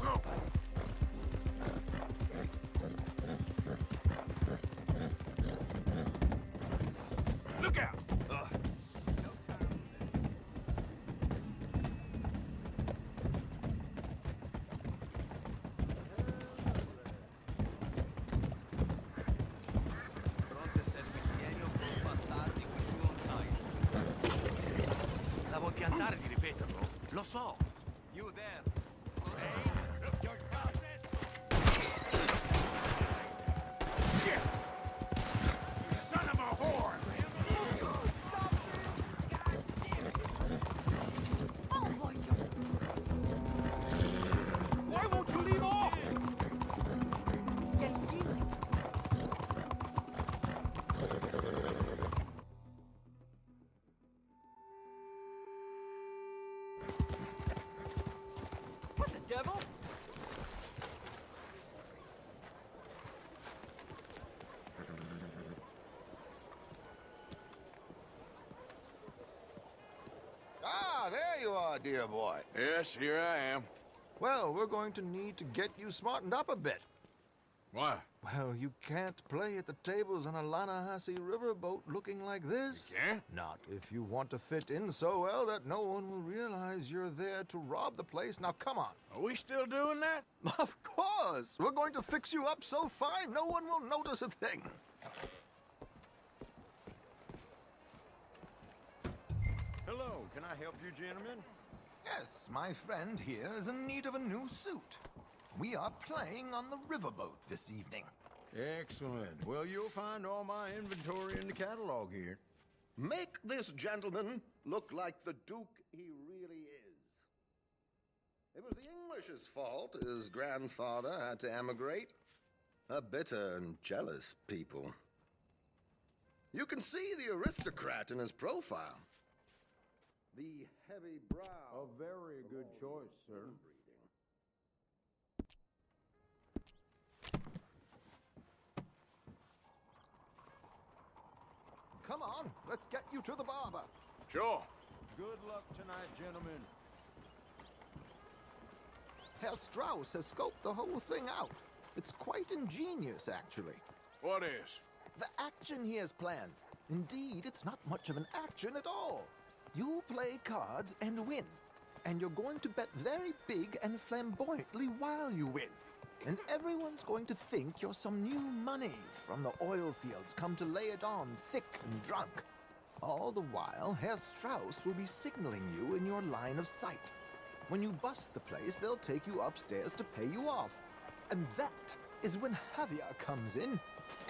go! Look out! La vuoi piantare di ripeterlo? Lo so. You there? Hey, your process? Shit! You son of a whore! Why won't you leave off? What the devil? Ah, there you are, dear boy. Yes, here I am. Well, we're going to need to get you smartened up a bit. Why? Well, you can't play at the tables on a Lannahechee riverboat looking like this. You can't? Not if you want to fit in so well that no one will realize you're there to rob the place. Now, come on. Are we still doing that? Of course. We're going to fix you up so fine no one will notice a thing. Hello, can I help you, gentlemen? Yes, my friend here is in need of a new suit. We are playing on the riverboat this evening. Excellent. Well, you'll find all my inventory in the catalog here. Make this gentleman look like the Duke he really is. It was the English's fault his grandfather had to emigrate. A bitter and jealous people. You can see the aristocrat in his profile. The heavy brow. A very good choice, sir. Come on, let's get you to the barber. Sure. Good luck tonight, gentlemen. Herr Strauss has scoped the whole thing out. It's quite ingenious, actually. What is? The action he has planned. Indeed, it's not much of an action at all. You play cards and win. And you're going to bet very big and flamboyantly while you win. And everyone's going to think you're some new money from the oil fields come to lay it on thick and drunk. All the while, Herr Strauss will be signaling you in your line of sight. When you bust the place, they'll take you upstairs to pay you off. And that is when Javier comes in,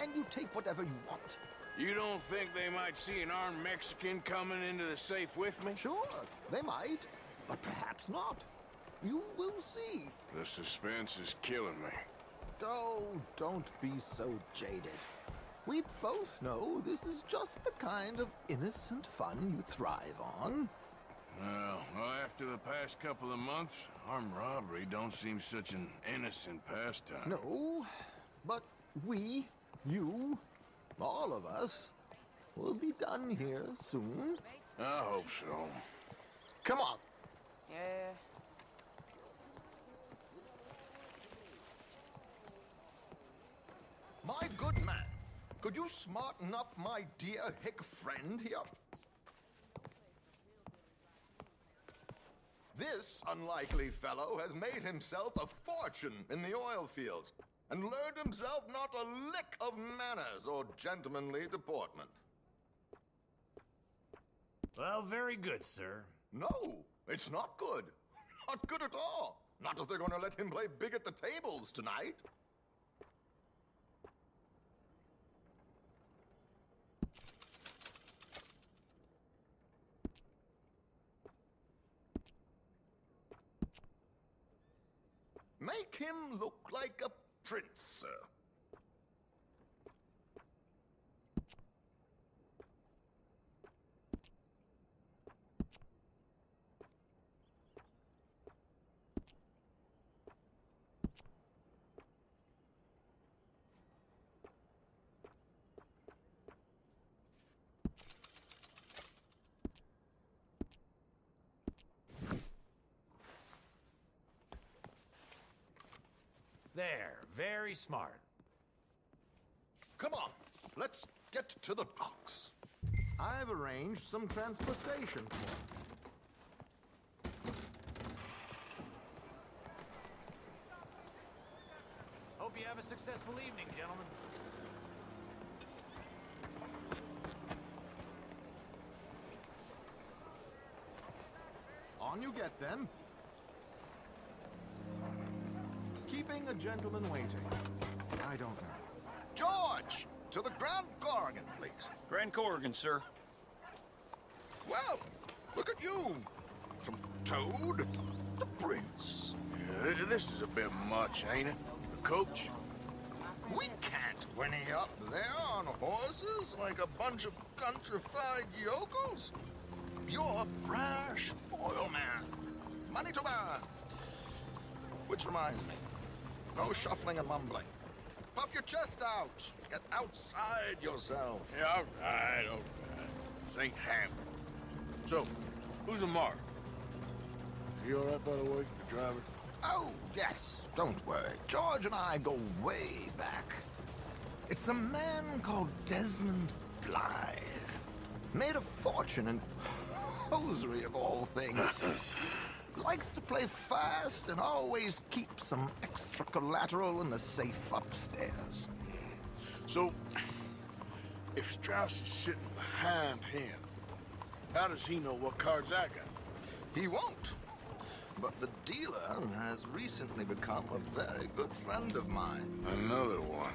and you take whatever you want. You don't think they might see an armed Mexican coming into the safe with me? Sure, they might, but perhaps not. You will see. The suspense is killing me. Oh, don't be so jaded. We both know this is just the kind of innocent fun you thrive on. Well, after the past couple of months, armed robbery don't seem such an innocent pastime. No, but we, you, all of us, will be done here soon. I hope so. Come on. Yeah. My good man, could you smarten up my dear hick friend here? This unlikely fellow has made himself a fortune in the oil fields and learned himself not a lick of manners or gentlemanly deportment. Well, very good, sir. No, it's not good. Not good at all. Not if they're going to let him play big at the tables tonight. Make him look like a prince, sir. There, very smart. Come on, let's get to the docks. I've arranged some transportation for you. Hope you have a successful evening, gentlemen. On you get, then. Keeping a gentleman waiting. I don't know. George, to the Grand Corrigan, please. Grand Corrigan, sir. Well, look at you. From Toad to Prince. Yeah, this is a bit much, ain't it? The coach? We can't whinny up there on horses like a bunch of countrified yokels. You're brash oil man. Money to burn. Which reminds me, no shuffling and mumbling. Puff your chest out. Get outside yourself. Yeah, all right. This ain't happening. So, who's a mark? Is he all right, by the way, the driver? Oh, yes. Don't worry. George and I go way back. It's a man called Desmond Blythe. Made a fortune in hosiery of all things. Likes to play fast and always keeps some extra collateral in the safe upstairs. So, if Strauss is sitting behind him, how does he know what cards I got? He won't. But the dealer has recently become a very good friend of mine. Another one.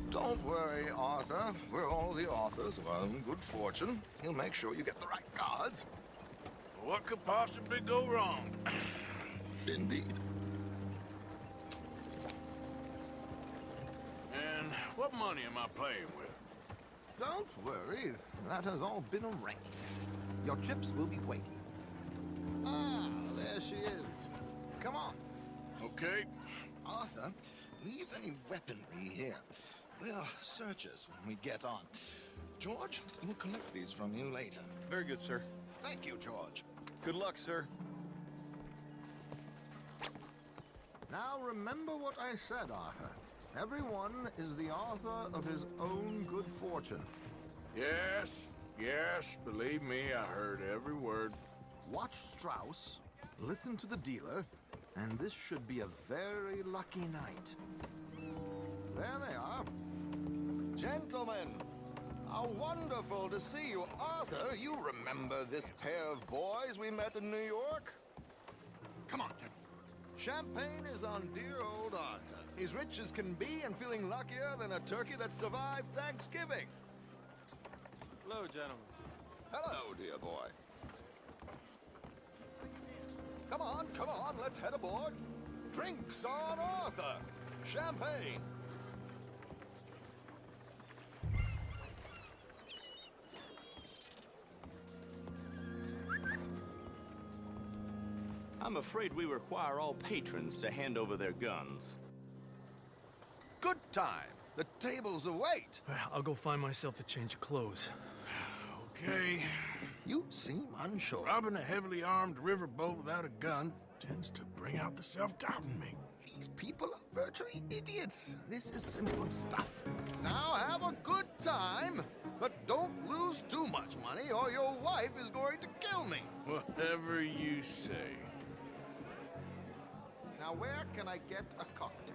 Don't worry, Arthur. We're all the authors of our own good fortune. He'll make sure you get the right cards. What could possibly go wrong? Indeed. And what money am I playing with? Don't worry. That has all been arranged. Your chips will be waiting. Ah, there she is. Come on. Okay. Arthur, leave any weaponry here. They'll search us when we get on. George, we'll collect these from you later. Very good, sir. Thank you, George. Good luck, sir. Now remember what I said, Arthur. Everyone is the author of his own good fortune. Yes, believe me, I heard every word. Watch Strauss, listen to the dealer, and this should be a very lucky night. There they are. Gentlemen, how wonderful to see you. Arthur, you remember this pair of boys we met in New York? Come on, gentlemen. Champagne is on dear old Arthur. He's rich as can be and feeling luckier than a turkey that survived Thanksgiving. Hello, gentlemen. Hello, dear boy. Come on, let's head aboard. Drinks on Arthur. Champagne. I'm afraid we require all patrons to hand over their guns. Good time. The tables await. I'll go find myself a change of clothes. Okay. You seem unsure. Robbing a heavily armed riverboat without a gun tends to bring out the self-doubt in me. These people are virtually idiots. This is simple stuff. Now have a good time, but don't lose too much money or your wife is going to kill me. Whatever you say. Now where can I get a cocktail?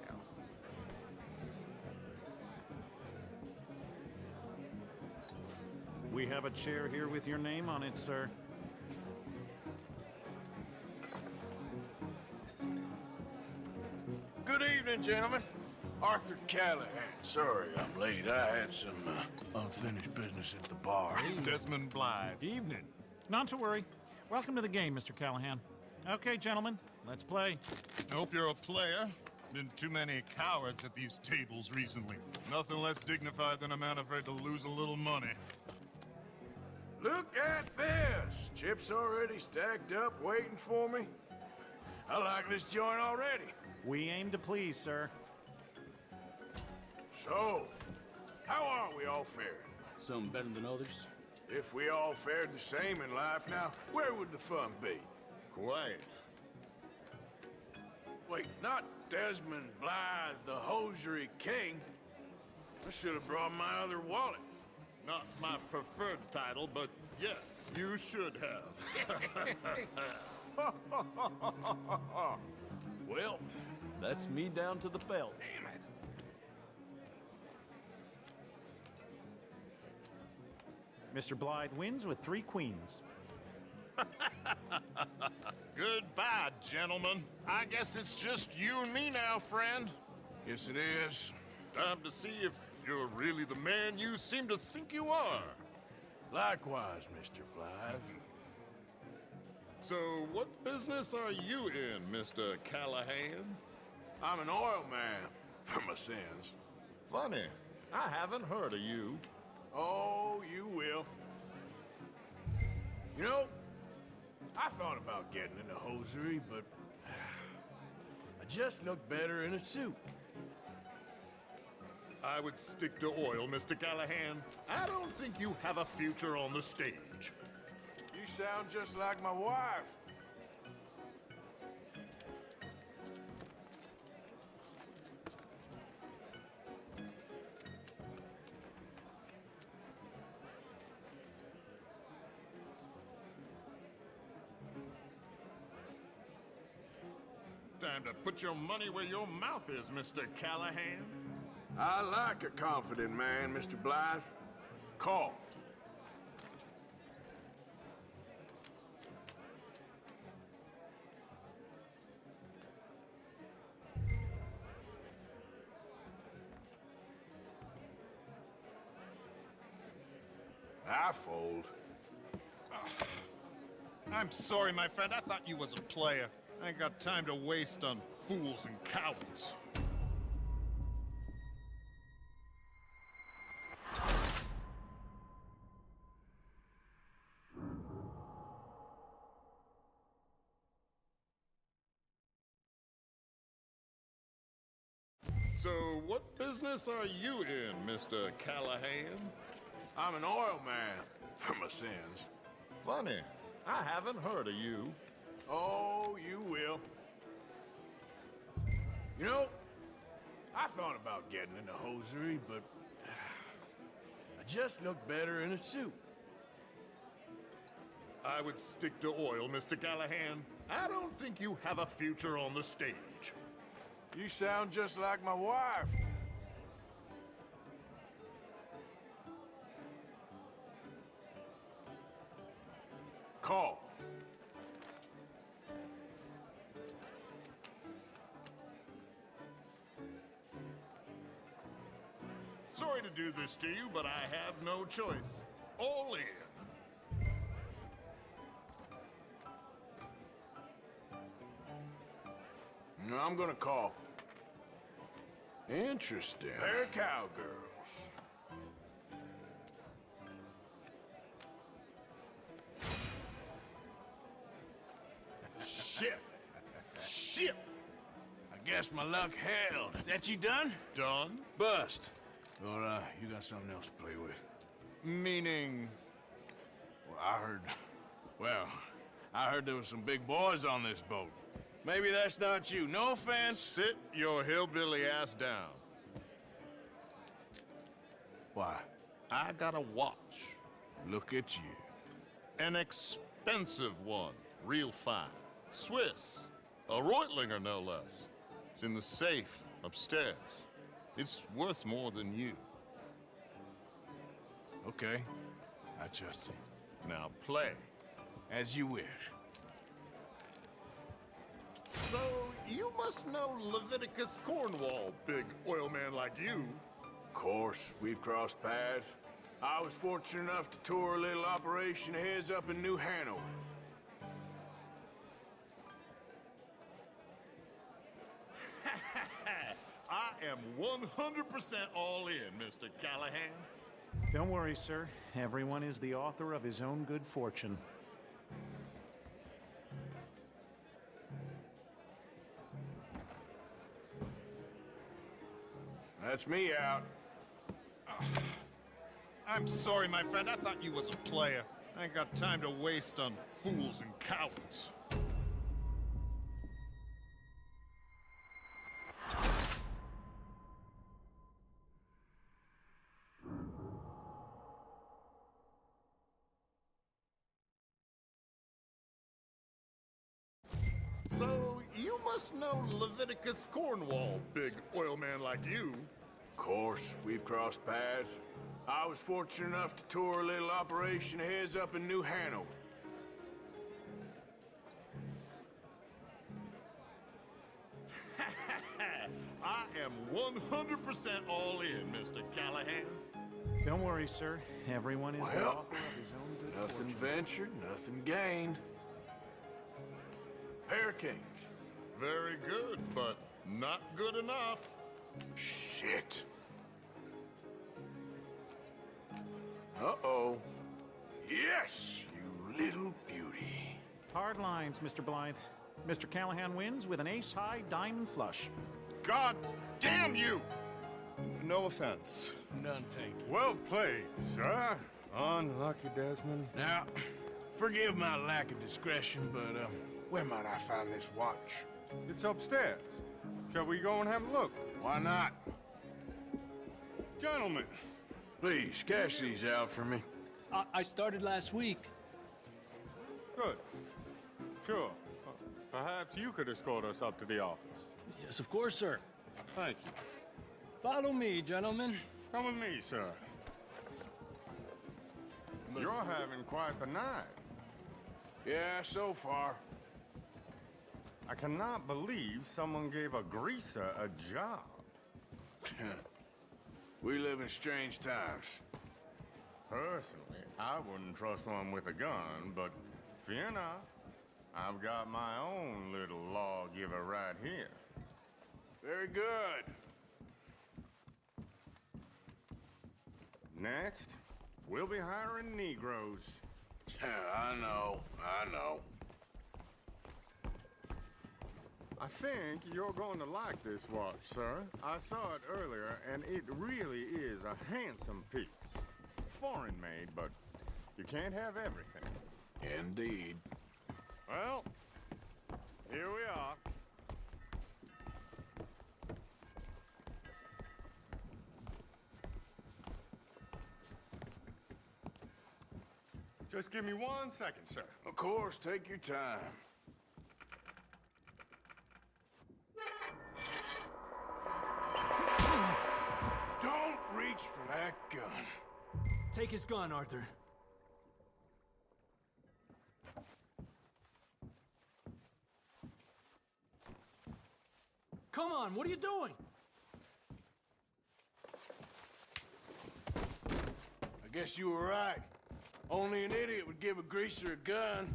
We have a chair here with your name on it, sir. Good evening, gentlemen. Arthur Callahan. Sorry I'm late. I had some unfinished business at the bar. Desmond Blythe. Evening. Not to worry. Welcome to the game, Mr. Callahan. Okay, gentlemen, let's play. I hope you're a player. Been too many cowards at these tables recently. Nothing less dignified than a man afraid to lose a little money. Look at this! Chips already stacked up, waiting for me. I like this joint already. We aim to please, sir. So, how are we all faring? Some better than others. If we all fared the same in life now, where would the fun be? Quiet. Wait, not Desmond Blythe, the hosiery king. I should have brought my other wallet. Not my preferred title, but yes, you should have. Well, That's me down to the belt. damn it. Mr. Blythe wins with 3 queens. Goodbye, gentlemen. I guess it's just you and me now, friend. Yes, it is. Time to see if you're really the man you seem to think you are. Likewise, Mr. Blythe. So, what business are you in, Mr. Callahan? I'm an oil man, for my sins. Funny, I haven't heard of you. Oh, you will. You know, I thought about getting into hosiery, but I just look better in a suit. I would stick to oil, Mr. Callahan. I don't think you have a future on the stage. You sound just like my wife. Time to put your money where your mouth is, Mr. Callahan. I like a confident man, Mr. Blythe. Call. I fold. I'm sorry, my friend. I thought you was a player. I ain't got time to waste on fools and cowards. So, what business are you in, Mr. Callahan? I'm an oil man, for my sins. Funny, I haven't heard of you. Oh, you will. You know, I thought about getting into hosiery, but I just look better in a suit. I would stick to oil, Mr. Callahan. I don't think you have a future on the stage. You sound just like my wife. Call. Sorry to do this to you, but I have no choice. All in. No, I'm gonna call. Interesting. They're cowgirls. Shit. Shit. I guess my luck held. Is that you done? Done? Bust. Or, you got something else to play with? Meaning? Well, I heard there was some big boys on this boat. Maybe that's not you. No offense. Sit your hillbilly ass down. Why? I got a watch. Look at you. An expensive one. Real fine. Swiss. A Reutlinger, no less. It's in the safe upstairs. It's worth more than you. Okay. I trust you. Now play. As you wish. So, you must know Leviticus Cornwall, big oil man like you. Of course, we've crossed paths. I was fortunate enough to tour a little operation of his up in New Hanover. I am 100% all in, Mr. Callahan. Don't worry, sir. Everyone is the author of his own good fortune. That's me out. I'm sorry, my friend. I thought you was a player. I ain't got time to waste on fools and cowards. So, you must know Leviticus Cornwall, big oil man like you. Of course, we've crossed paths. I was fortunate enough to tour a little operation of his up in New Hanover. I am 100% all in, Mr. Callahan. Don't worry, sir. Everyone is the Well, author of his own good nothing fortune. ventured, nothing gained. Pair Kings. Very good, but not good enough. Shit. Uh-oh. Yes, you little beauty. Hard lines, Mr. Blythe. Mr. Callahan wins with an ace-high diamond flush. God damn you! No offense. None taken. Well played, sir. Unlucky, Desmond. Now, forgive my lack of discretion, but, where might I find this watch? It's upstairs. Shall we go and have a look? Why not? Gentlemen. Please, cash these out for me. I started last week. Good. Sure. Perhaps you could escort us up to the office. Yes, of course, sir. Thank you. Follow me, gentlemen. Come with me, sir. You're having quite the night. Yeah, so far. I cannot believe someone gave a greaser a job. We live in strange times. Personally, I wouldn't trust one with a gun, but fear not. I've got my own little lawgiver right here. Very good. Next, we'll be hiring Negroes. I know. I think you're going to like this watch, sir. I saw it earlier, and it really is a handsome piece. Foreign made, but you can't have everything. Indeed. Well, here we are. Just give me 1 second, sir. Of course, take your time. Don't reach for that gun. Take his gun, Arthur. Come on, what are you doing? I guess you were right. Only an idiot would give a greaser a gun.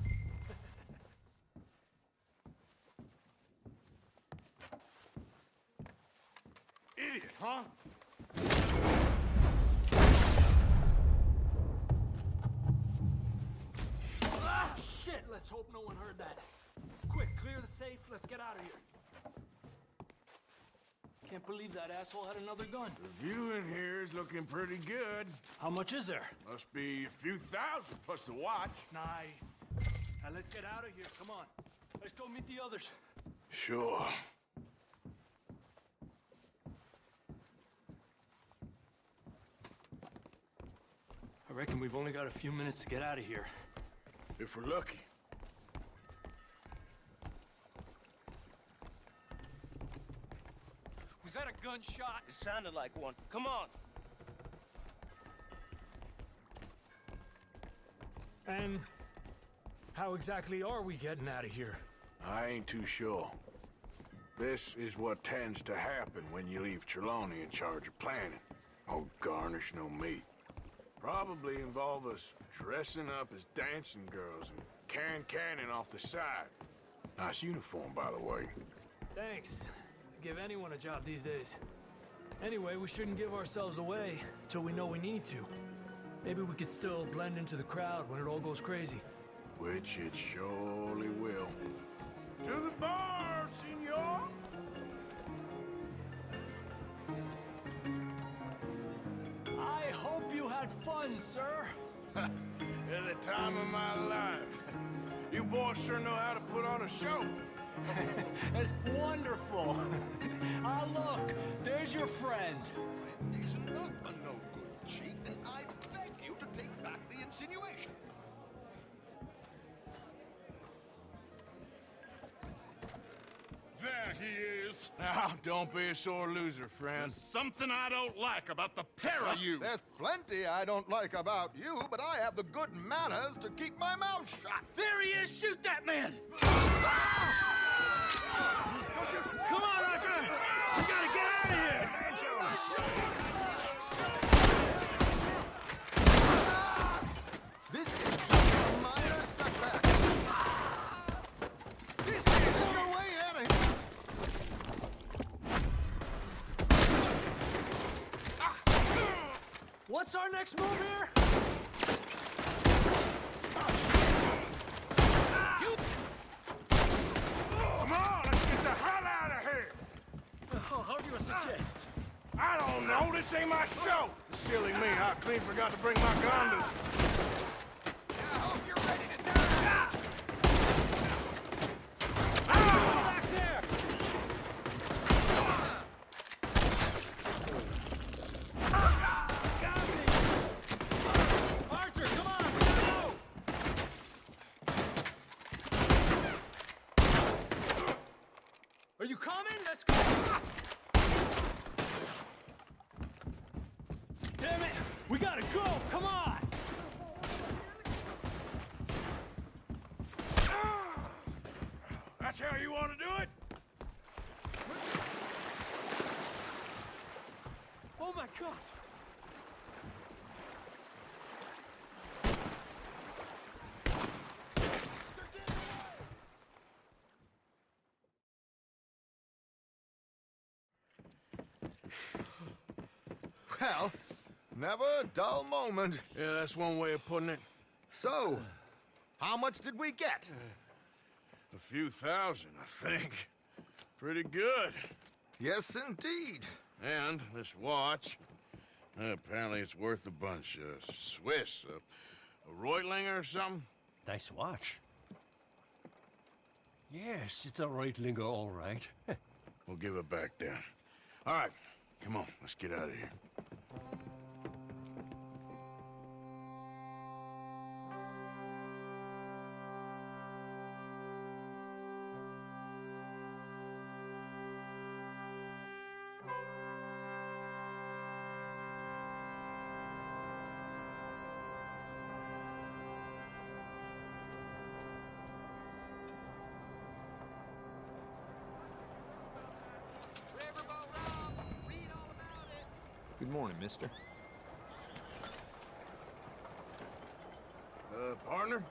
Idiot, huh? Ah, shit! Let's hope no one heard that. Quick, clear the safe. Let's get out of here. Can't believe that asshole had another gun. The view in here is looking pretty good. How much is there? Must be a few thousand plus the watch. Nice. Now let's get out of here. Come on. Let's go meet the others. Sure. I reckon we've only got a few minutes to get out of here. If we're lucky. Was that a gunshot? It sounded like one. Come on. And how exactly are we getting out of here? I ain't too sure. This is what tends to happen when you leave Trelawney in charge of planning. Oh, garnish no meat. Probably involve us dressing up as dancing girls and carrying cannon off the side. Nice uniform, by the way. Thanks. Give anyone a job these days. Anyway, we shouldn't give ourselves away till we know we need to. Maybe we could still blend into the crowd when it all goes crazy. Which it surely will. To the bar, senor! I hope you had fun, sir. At the time of my life. You boys sure know how to put on a show. That's wonderful. Ah, look, there's your friend. Is not a no good cheat, and I beg you to take back the insinuation. Now, don't be a sore loser, friend. There's something I don't like about the pair of you. There's plenty I don't like about you, but I have the good manners to keep my mouth shut. There he is! Shoot that man! Come on, Arthur! We gotta get out of here! This is just a minor setback. There's no way out of here. What's our next move here? Come on, let's get the hell out of here! Oh, how do you suggest? I don't know, this ain't my show! Silly me, I clean forgot to bring my gondola. I hope you're ready to die! Back there! Got me! Arthur, come on! We gotta go! Are you coming? Let's go! Damn it! We gotta go! Come on! That's how you want to do it? Oh my God! Well, never a dull moment. Yeah, that's one way of putting it. So, how much did we get? A few thousand, I think. Pretty good. Yes, indeed. And this watch, apparently it's worth a bunch. Swiss, a Reutlinger or something? Nice watch. Yes, it's a Reutlinger, all right. We'll give it back then. All right, come on, let's get out of here. Good morning, mister. Partner?